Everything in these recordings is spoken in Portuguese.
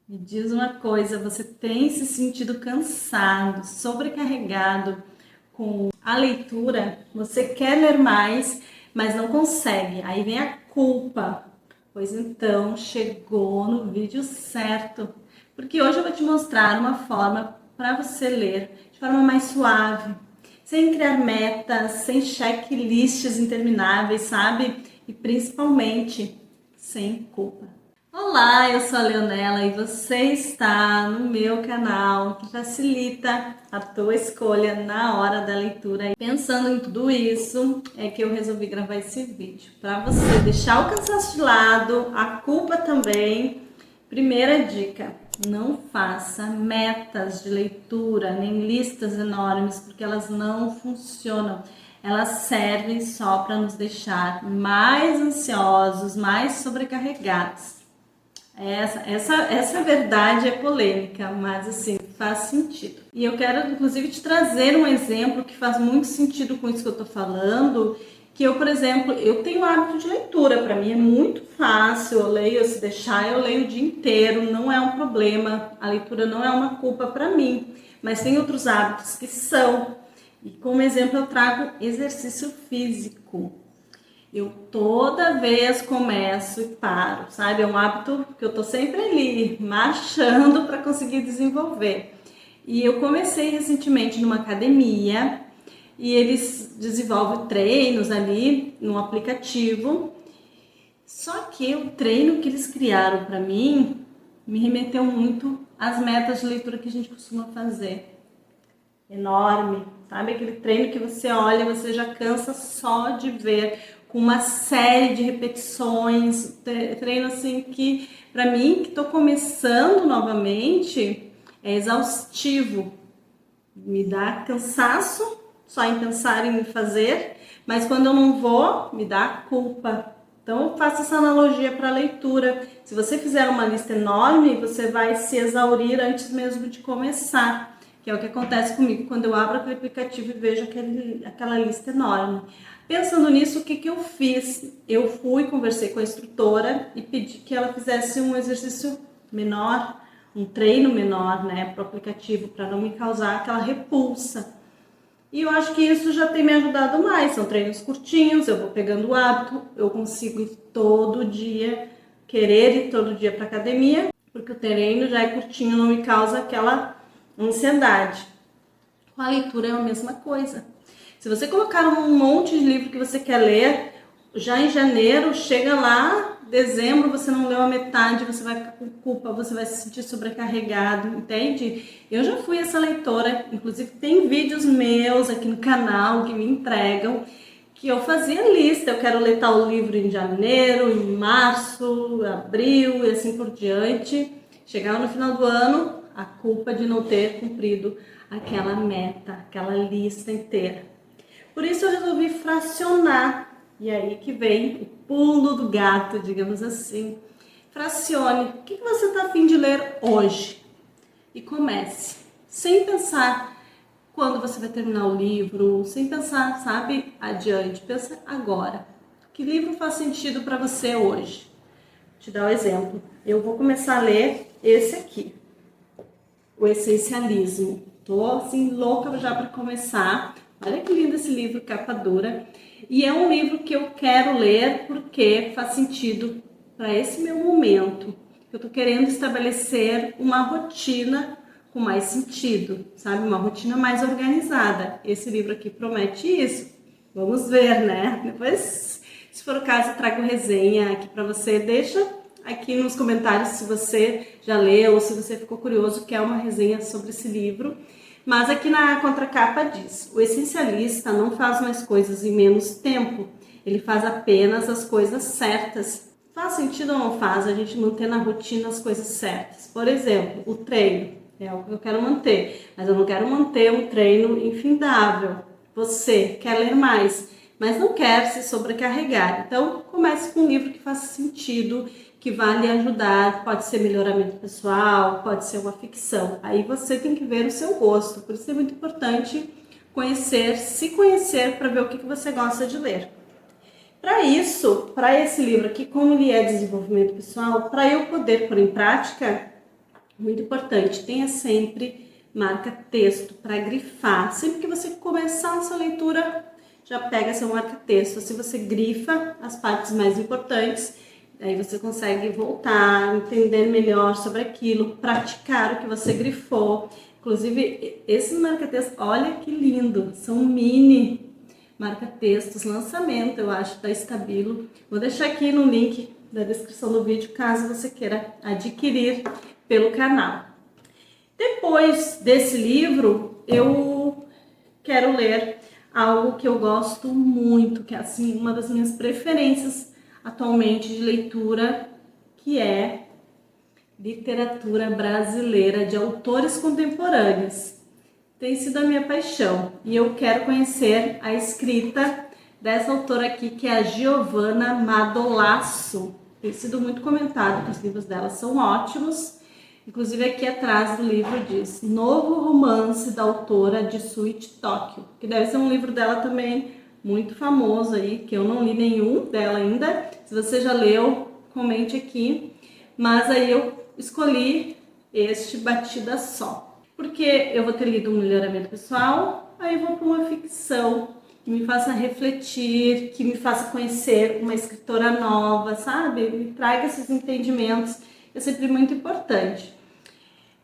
Me diz uma coisa, você tem se sentido cansado, sobrecarregado com a leitura? Você quer ler mais, mas não consegue. Aí vem a culpa. Pois então, chegou no vídeo certo. Porque hoje eu vou te mostrar uma forma para você ler de forma mais suave, sem criar metas, sem checklists intermináveis, sabe? E principalmente sem culpa. Olá, eu sou a Leonela e você está no meu canal que facilita a tua escolha na hora da leitura. E pensando em tudo isso, é que eu resolvi gravar esse vídeo para você deixar o cansaço de lado, a culpa também. Primeira dica: não faça metas de leitura nem listas enormes, porque elas não funcionam. Elas servem só para nos deixar mais ansiosos, mais sobrecarregados. Essa verdade é polêmica, mas assim, faz sentido. E eu quero, inclusive, te trazer um exemplo que faz muito sentido com isso que eu tô falando, que eu, por exemplo, eu tenho hábito de leitura, para mim é muito fácil, eu leio, se deixar, eu leio o dia inteiro, não é um problema, a leitura não é uma culpa para mim, mas tem outros hábitos que são. E como exemplo eu trago exercício físico. Eu toda vez começo e paro, sabe? É um hábito que eu tô sempre ali, marchando para conseguir desenvolver. E eu comecei recentemente numa academia e eles desenvolvem treinos ali no aplicativo. Só que o treino que eles criaram para mim me remeteu muito às metas de leitura que a gente costuma fazer. Enorme, sabe? Aquele treino que você olha, você já cansa só de ver, com uma série de repetições, treino assim que, para mim, que estou começando novamente, é exaustivo, me dá cansaço só em pensar em fazer, mas quando eu não vou, me dá culpa. Então eu faço essa analogia para a leitura. Se você fizer uma lista enorme, você vai se exaurir antes mesmo de começar, que é o que acontece comigo quando eu abro aquele aplicativo e vejo aquela lista enorme. Pensando nisso, o que eu fiz? Eu fui, conversei com a instrutora e pedi que ela fizesse um exercício menor, um treino menor, né, para o aplicativo, para não me causar aquela repulsa. E eu acho que isso já tem me ajudado mais. São treinos curtinhos, eu vou pegando o hábito, eu consigo ir todo dia, querer ir todo dia para academia, porque o treino já é curtinho, não me causa aquela ansiedade. Com a leitura é a mesma coisa. Se você colocar um monte de livro que você quer ler, já em janeiro, chega lá, dezembro, você não leu a metade, você vai ficar com culpa, você vai se sentir sobrecarregado, entende? Eu já fui essa leitora, inclusive tem vídeos meus aqui no canal que me entregam, que eu fazia lista, eu quero ler tal livro em janeiro, em março, abril e assim por diante. Chegava no final do ano, a culpa de não ter cumprido aquela meta, aquela lista inteira. Por isso eu resolvi fracionar. E aí que vem o pulo do gato, digamos assim. Fracione. O que você está a fim de ler hoje? E comece. Sem pensar quando você vai terminar o livro, sem pensar, sabe, adiante. Pensa agora. Que livro faz sentido para você hoje? Vou te dar um exemplo. Eu vou começar a ler esse aqui, O Essencialismo. Tô assim louca já para começar. Olha que lindo esse livro, capa dura. E é um livro que eu quero ler porque faz sentido para esse meu momento. Eu tô querendo estabelecer uma rotina com mais sentido, sabe? Uma rotina mais organizada. Esse livro aqui promete isso. Vamos ver, né? Depois, se for o caso, eu trago resenha aqui para você. Deixa aqui nos comentários se você já leu ou se você ficou curioso, que é uma resenha sobre esse livro. Mas aqui na contracapa diz: o essencialista não faz mais coisas em menos tempo, ele faz apenas as coisas certas. Faz sentido ou não faz a gente manter na rotina as coisas certas? Por exemplo, o treino é algo que eu quero manter, mas eu não quero manter um treino infindável. Você quer ler mais, mas não quer se sobrecarregar. Então, comece com um livro que faça sentido, que vai lhe ajudar. Pode ser melhoramento pessoal, pode ser uma ficção. Aí você tem que ver o seu gosto. Por isso é muito importante conhecer, se conhecer, para ver o que você gosta de ler. Para isso, para esse livro aqui, como ele é desenvolvimento pessoal, para eu poder pôr em prática, Muito importante, tenha sempre marca-texto para grifar. Sempre que você começar a sua leitura, já pega seu marca-texto. Se você grifa as partes mais importantes, aí você consegue voltar, entender melhor sobre aquilo, praticar o que você grifou. Inclusive, esse marca-texto, olha que lindo, são mini marca-textos, lançamento, eu acho, da Stabilo. Vou deixar aqui no link da descrição do vídeo, caso você queira adquirir pelo canal. Depois desse livro, eu quero ler algo que eu gosto muito, que é assim uma das minhas preferências atualmente de leitura, que é literatura brasileira de autores contemporâneos. Tem sido a minha paixão e eu quero conhecer a escrita dessa autora aqui, que é a Giovanna Madolasso. Tem sido muito comentado que os livros dela são ótimos. Inclusive aqui atrás do livro diz Novo Romance da Autora de Suite Tóquio, que deve ser um livro dela também muito famoso aí, que eu não li nenhum dela ainda. Se você já leu, comente aqui. Mas aí eu escolhi este Batida Só, porque eu vou ter lido um melhoramento pessoal, aí eu vou para uma ficção que me faça refletir, que me faça conhecer uma escritora nova, sabe? Me traga esses entendimentos, é sempre muito importante.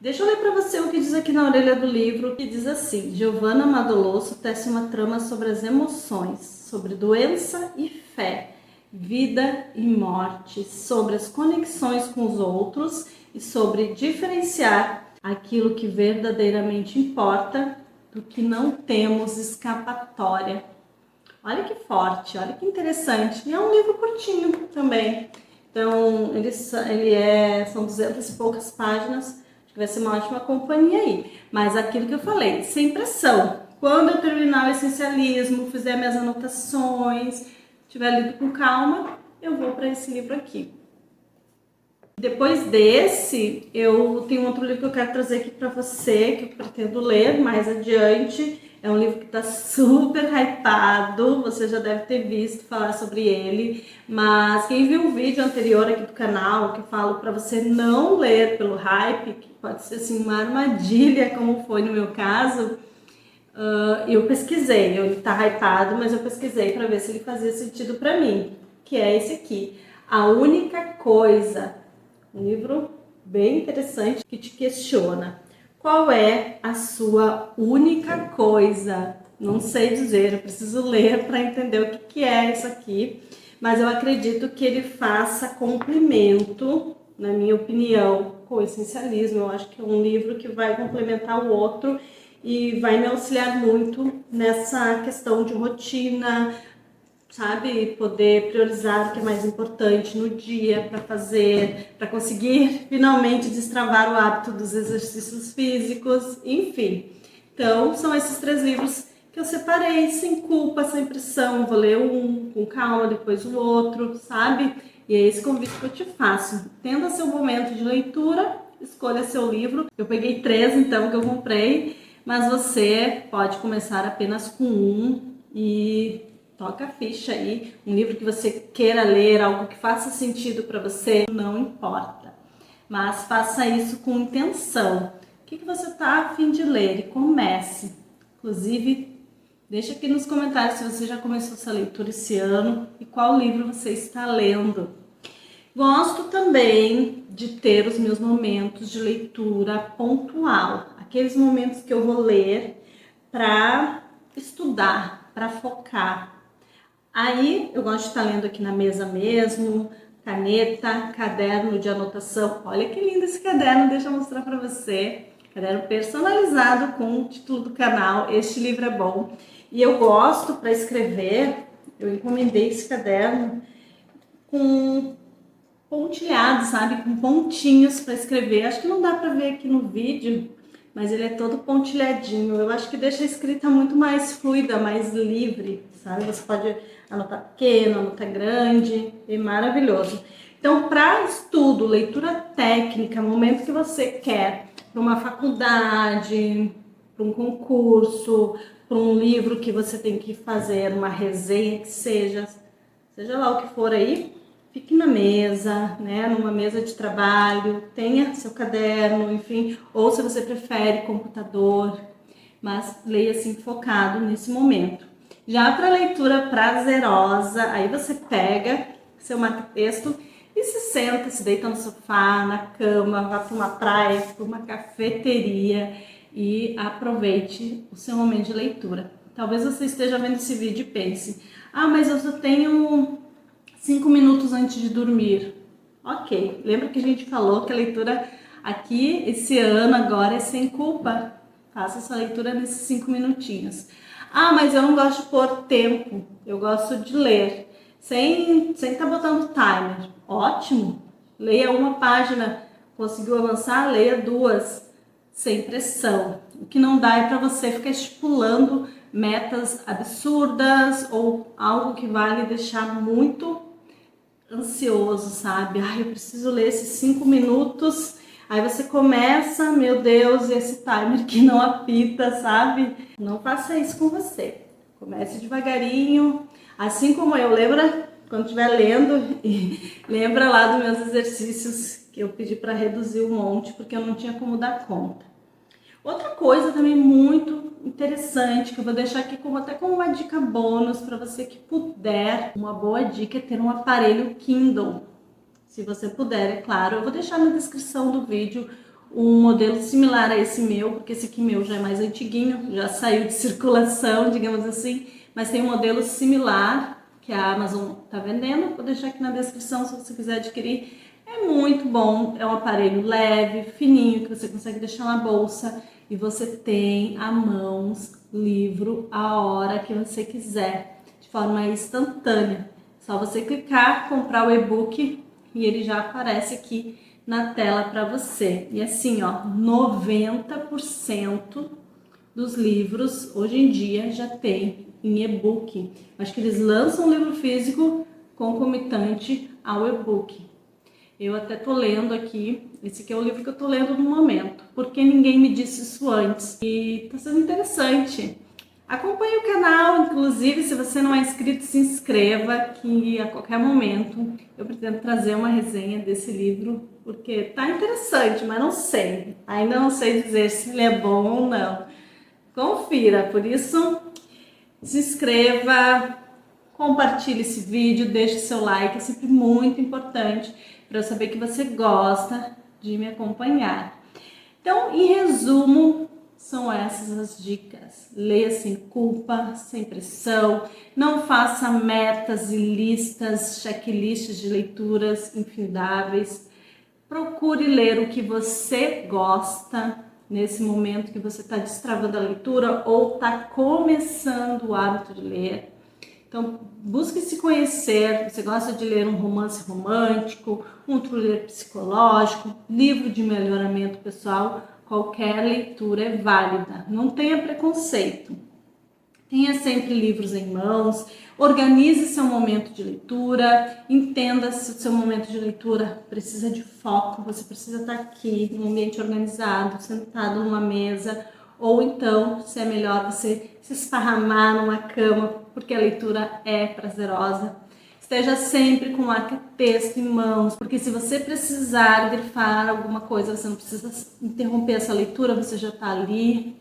Deixa eu ler para você o que diz aqui na orelha do livro, que diz assim: Giovanna Madolosso tece uma trama sobre as emoções, sobre doença e fé, vida e morte, sobre as conexões com os outros e sobre diferenciar aquilo que verdadeiramente importa do que não temos escapatória. Olha que forte, olha que interessante. E é um livro curtinho também. Então, são 200 e poucas páginas. Acho que vai ser uma ótima companhia aí. Mas aquilo que eu falei, sem pressão. Quando eu terminar o essencialismo, fizer minhas anotações, tiver lido com calma, eu vou para esse livro aqui. Depois desse, eu tenho outro livro que eu quero trazer aqui para você, que eu pretendo ler mais adiante. É um livro que está super hypado, você já deve ter visto falar sobre ele, mas quem viu o vídeo anterior aqui do canal, que eu falo para você não ler pelo hype, que pode ser assim uma armadilha, como foi no meu caso, eu pesquisei, ele está hypado, mas eu pesquisei para ver se ele fazia sentido para mim, que é esse aqui, A Única Coisa. Um livro bem interessante que te questiona. Qual é a sua única coisa? Não sei dizer, eu preciso ler para entender o que é isso aqui, mas eu acredito que ele faça complemento, na minha opinião, com o essencialismo. Eu acho que é um livro que vai complementar o outro e vai me auxiliar muito nessa questão de rotina, sabe, poder priorizar o que é mais importante no dia para fazer, para conseguir finalmente destravar o hábito dos exercícios físicos, enfim. Então, são esses 3 livros que eu separei, sem culpa, sem pressão. Vou ler um com calma, depois o outro, sabe? E é esse convite que eu te faço. Tenda seu momento de leitura, escolha seu livro. Eu peguei 3, então, que eu comprei, mas você pode começar apenas com um e toca a ficha aí, um livro que você queira ler, algo que faça sentido para você, não importa. Mas faça isso com intenção. O que você está a fim de ler e comece. Inclusive, deixa aqui nos comentários se você já começou essa leitura esse ano e qual livro você está lendo. Gosto também de ter os meus momentos de leitura pontual, aqueles momentos que eu vou ler para estudar, para focar. Aí eu gosto de estar lendo aqui na mesa mesmo, caneta, caderno de anotação. Olha que lindo esse caderno, deixa eu mostrar para você. Caderno personalizado com o título do canal, Este Livro é Bom. E eu gosto para escrever, eu encomendei esse caderno com pontilhado, sabe? Com pontinhos para escrever. Acho que não dá para ver aqui no vídeo, mas ele é todo pontilhadinho. Eu acho que deixa a escrita muito mais fluida, mais livre, sabe? Você pode anotar pequeno, anotar grande, é maravilhoso. Então, para estudo, leitura técnica, momento que você quer, para uma faculdade, para um concurso, para um livro que você tem que fazer, uma resenha que seja lá o que for aí, fique na mesa, né, numa mesa de trabalho, tenha seu caderno, enfim, ou se você prefere computador, mas leia assim focado nesse momento. Já para leitura prazerosa, aí você pega seu marca-texto e se senta, se deita no sofá, na cama, vá para uma praia, para uma cafeteria e aproveite o seu momento de leitura. Talvez você esteja vendo esse vídeo e pense: ah, mas eu só tenho 5 minutos antes de dormir. Ok, lembra que a gente falou que a leitura aqui, esse ano agora, é sem culpa? Faça sua leitura nesses 5 minutinhos. Ah, mas eu não gosto de pôr tempo, eu gosto de ler, sem estar botando timer. Ótimo, leia uma página, conseguiu avançar, leia 2, sem pressão. O que não dá é para você ficar estipulando metas absurdas ou algo que vai lhe deixar muito ansioso, sabe? Ai, eu preciso ler esses 5 minutos. Aí você começa, meu Deus, e esse timer que não apita, sabe? Não faça isso com você. Comece devagarinho, assim como eu. Lembra quando estiver lendo e lembra lá dos meus exercícios que eu pedi para reduzir um monte porque eu não tinha como dar conta. Outra coisa também muito interessante, que eu vou deixar aqui até como uma dica bônus para você que puder, uma boa dica é ter um aparelho Kindle. Se você puder, é claro. Eu vou deixar na descrição do vídeo um modelo similar a esse meu, porque esse aqui meu já é mais antiguinho, já saiu de circulação, digamos assim, mas tem um modelo similar que a Amazon está vendendo. Vou deixar aqui na descrição se você quiser adquirir. É muito bom, é um aparelho leve, fininho, que você consegue deixar na bolsa e você tem à mão livro a hora que você quiser, de forma instantânea. Só você clicar, comprar o e-book e ele já aparece aqui na tela para você. E assim, ó, 90% dos livros hoje em dia já tem em e-book. Acho que eles lançam um livro físico concomitante ao e-book. Eu até tô lendo aqui, esse aqui é o livro que eu tô lendo no momento, porque ninguém me disse isso antes. E tá sendo interessante. Acompanhe o canal, inclusive, se você não é inscrito, se inscreva, que a qualquer momento eu pretendo trazer uma resenha desse livro, porque tá interessante, mas não sei. Ainda não sei dizer se ele é bom ou não. Confira, por isso se inscreva, compartilhe esse vídeo, deixe seu like, é sempre muito importante para eu saber que você gosta de me acompanhar. Então, em resumo, são essas as dicas. Leia sem culpa, sem pressão, não faça metas e listas, checklists de leituras infindáveis. Procure ler o que você gosta nesse momento que você está destravando a leitura ou está começando o hábito de ler. Então, busque se conhecer. Você gosta de ler um romance romântico, um thriller psicológico, livro de melhoramento pessoal? Qualquer leitura é válida. Não tenha preconceito. Tenha sempre livros em mãos, organize seu momento de leitura, entenda se o seu momento de leitura precisa de foco, você precisa estar aqui, num ambiente organizado, sentado numa mesa, ou então, se é melhor você se esparramar numa cama, porque a leitura é prazerosa. Esteja sempre com o marca-texto em mãos, porque se você precisar grifar alguma coisa, você não precisa interromper essa leitura, você já está ali.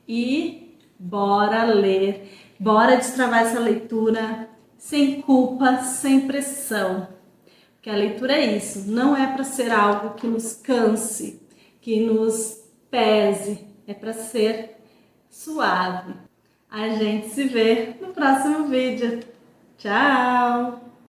E bora ler, bora destravar essa leitura sem culpa, sem pressão. Porque a leitura é isso, não é para ser algo que nos canse, que nos pese, é para ser suave. A gente se vê no próximo vídeo. Tchau!